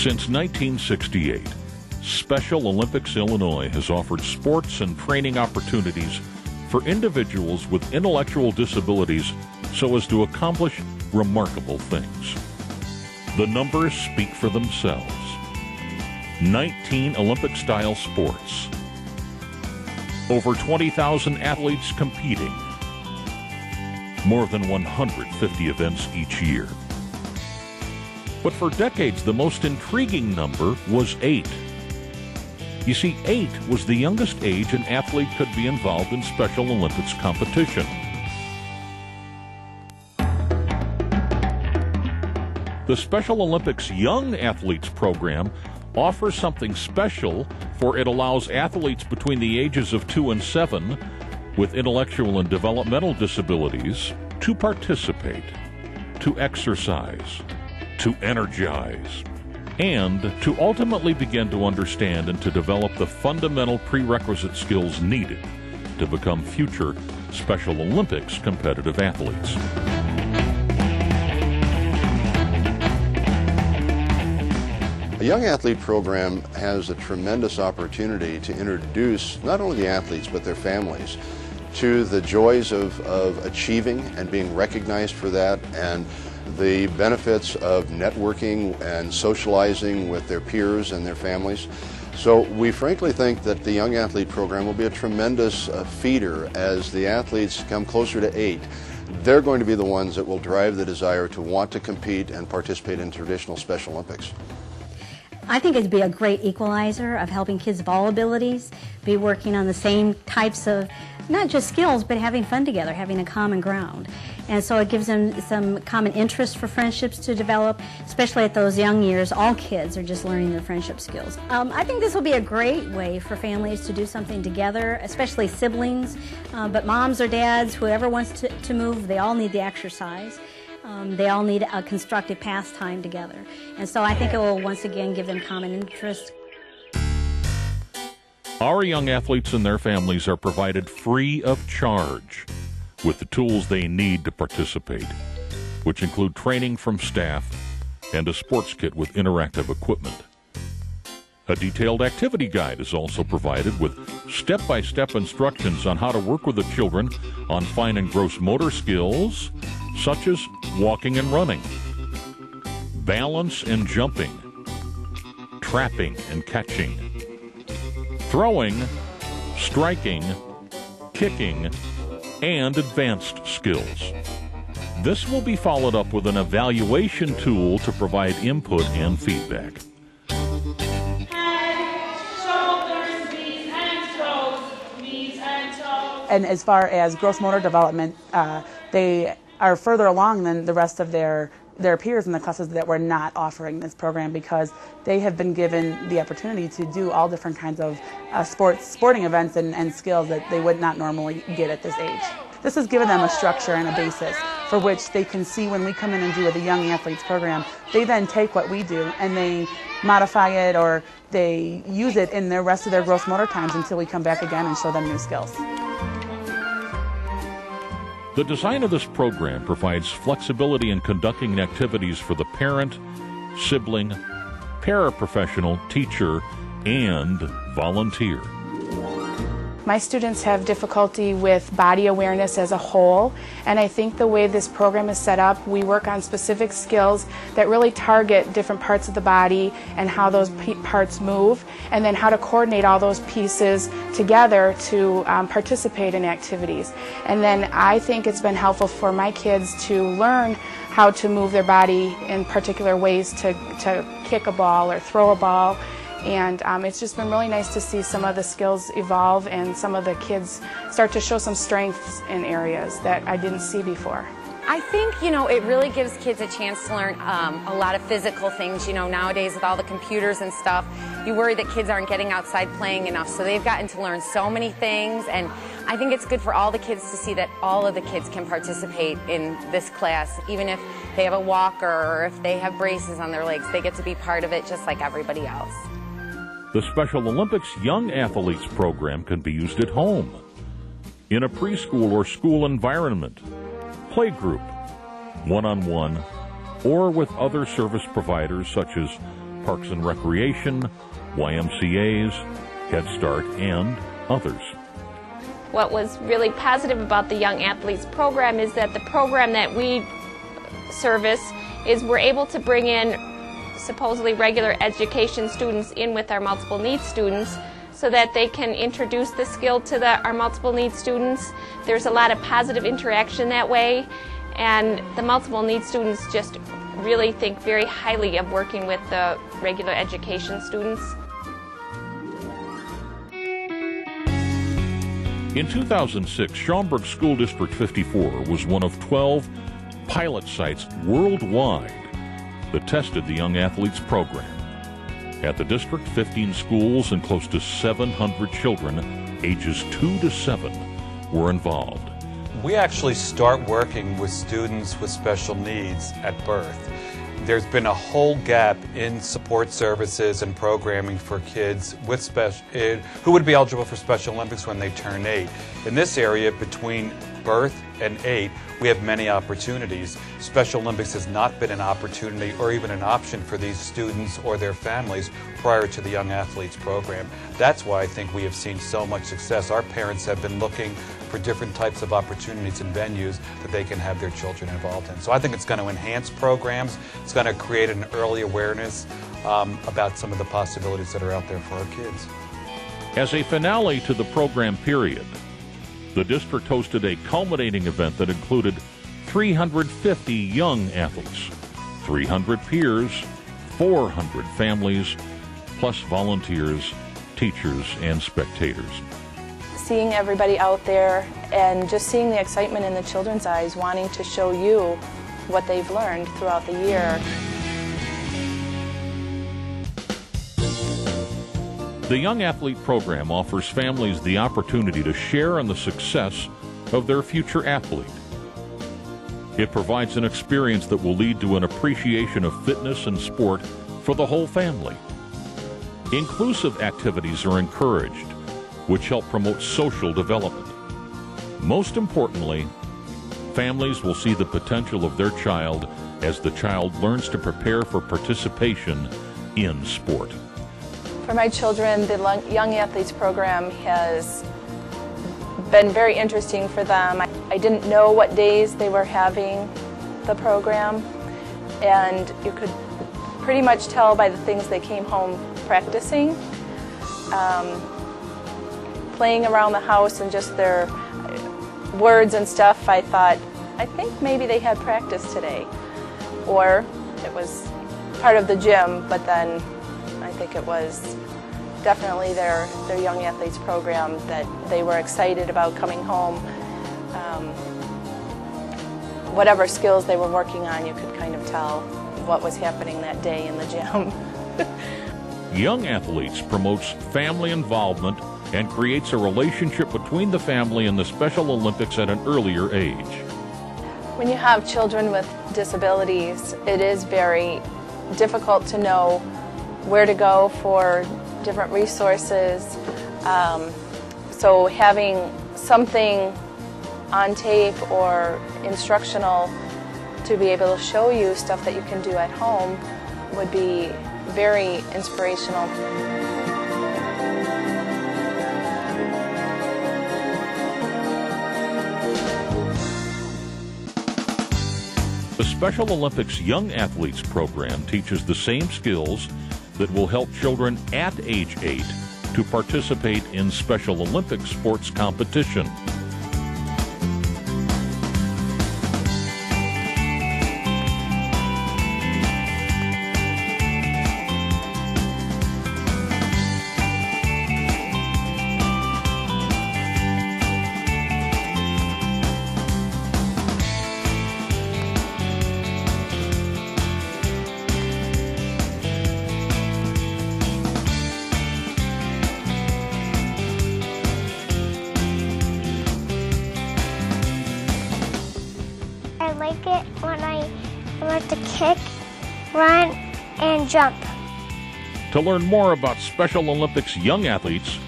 Since 1968, Special Olympics Illinois has offered sports and training opportunities for individuals with intellectual disabilities so as to accomplish remarkable things. The numbers speak for themselves. 19 Olympic-style sports. Over 20,000 athletes competing. More than 150 events each year. But for decades, the most intriguing number was 8. You see, 8 was the youngest age an athlete could be involved in Special Olympics competition. The Special Olympics Young Athletes program offers something special, for it allows athletes between the ages of 2 and 7 with intellectual and developmental disabilities to participate, to exercise, to energize, and to ultimately begin to understand and to develop the fundamental prerequisite skills needed to become future Special Olympics competitive athletes. A Young Athlete program has a tremendous opportunity to introduce not only the athletes but their families to the joys of achieving and being recognized for that, and the benefits of networking and socializing with their peers and their families. So we frankly think that the Young Athlete program will be a tremendous feeder as the athletes come closer to 8. They're going to be the ones that will drive the desire to want to compete and participate in traditional Special Olympics. I think it'd be a great equalizer of helping kids of all abilities be working on the same types of, not just skills, but having fun together, having a common ground. And so it gives them some common interest for friendships to develop, especially at those young years. All kids are just learning their friendship skills. I think this will be a great way for families to do something together, especially siblings, but moms or dads, whoever wants to move, they all need the exercise. They all need a constructive pastime together. And so I think it will once again give them common interest. Our young athletes and their families are provided free of charge with the tools they need to participate, which include training from staff and a sports kit with interactive equipment. A detailed activity guide is also provided with step-by-step instructions on how to work with the children on fine and gross motor skills, such as walking and running, balance and jumping, trapping and catching, throwing, striking, kicking, and advanced skills. This will be followed up with an evaluation tool to provide input and feedback. And as far as gross motor development, they are further along than the rest of their peers in the classes that we're not offering this program, because they have been given the opportunity to do all different kinds of sporting events and skills that they would not normally get at this age. This has given them a structure and a basis for which they can see when we come in and do the Young Athletes program. They then take what we do and they modify it, or they use it in the rest of their gross motor times until we come back again and show them new skills. The design of this program provides flexibility in conducting activities for the parent, sibling, paraprofessional, teacher, and volunteer. My students have difficulty with body awareness as a whole, and I think the way this program is set up, we work on specific skills that really target different parts of the body and how those parts move, and then how to coordinate all those pieces together to participate in activities. And then I think it's been helpful for my kids to learn how to move their body in particular ways to kick a ball or throw a ball. And it's just been really nice to see some of the skills evolve and some of the kids start to show some strengths in areas that I didn't see before. I think, it really gives kids a chance to learn a lot of physical things. Nowadays with all the computers and stuff, you worry that kids aren't getting outside playing enough. So they've gotten to learn so many things, and I think it's good for all the kids to see that all of the kids can participate in this class. Even if they have a walker or if they have braces on their legs, they get to be part of it just like everybody else. The Special Olympics Young Athletes program can be used at home, in a preschool or school environment, playgroup, one-on-one, or with other service providers such as Parks and Recreation, YMCA's, Head Start, and others. What was really positive about the Young Athletes program is that the program that we service is we're able to bring in supposedly regular education students in with our multiple needs students so that they can introduce the skill to our multiple needs students. There's a lot of positive interaction that way, and the multiple needs students just really think very highly of working with the regular education students. In 2006, Schaumburg School District 54 was one of 12 pilot sites worldwide that tested the Young Athletes program. At the district, 15 schools and close to 700 children ages 2 to 7 were involved. We actually start working with students with special needs at birth. There's been a whole gap in support services and programming for kids with who would be eligible for Special Olympics when they turn 8. In this area, between birth and 8, we have many opportunities. Special Olympics has not been an opportunity or even an option for these students or their families prior to the Young Athletes program. That's why I think we have seen so much success. Our parents have been looking for different types of opportunities and venues that they can have their children involved in. So I think it's going to enhance programs. It's going to create an early awareness about some of the possibilities that are out there for our kids. As a finale to the program period, the district hosted a culminating event that included 350 young athletes, 300 peers, 400 families, plus volunteers, teachers, and spectators. Seeing everybody out there and just seeing the excitement in the children's eyes, wanting to show you what they've learned throughout the year. The Young Athlete program offers families the opportunity to share in the success of their future athlete. It provides an experience that will lead to an appreciation of fitness and sport for the whole family. Inclusive activities are encouraged, which help promote social development. Most importantly, families will see the potential of their child as the child learns to prepare for participation in sport. For my children, the Young Athletes program has been very interesting for them. I didn't know what days they were having the program, and you could pretty much tell by the things they came home practicing. Playing around the house and just their words and stuff, I thought, I think maybe they had practice today. Or it was part of the gym, but then I think it was definitely their Young Athletes program that they were excited about coming home. Whatever skills they were working on, you could kind of tell what was happening that day in the gym. Young Athletes promotes family involvement and creates a relationship between the family and the Special Olympics at an earlier age. When you have children with disabilities, it is very difficult to know where to go for different resources. So having something on tape or instructional to be able to show you stuff that you can do at home would be very inspirational. The Special Olympics Young Athletes program teaches the same skills that will help children at age 8 to participate in Special Olympic sports competition. I like it when I learn to kick, run, and jump. To learn more about Special Olympics Young Athletes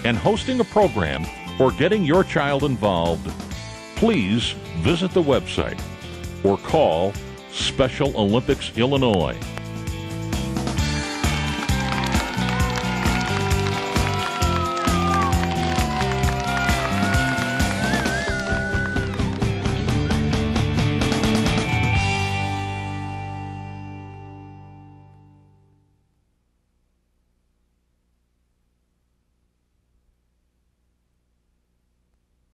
and hosting a program or getting your child involved, please visit the website or call Special Olympics Illinois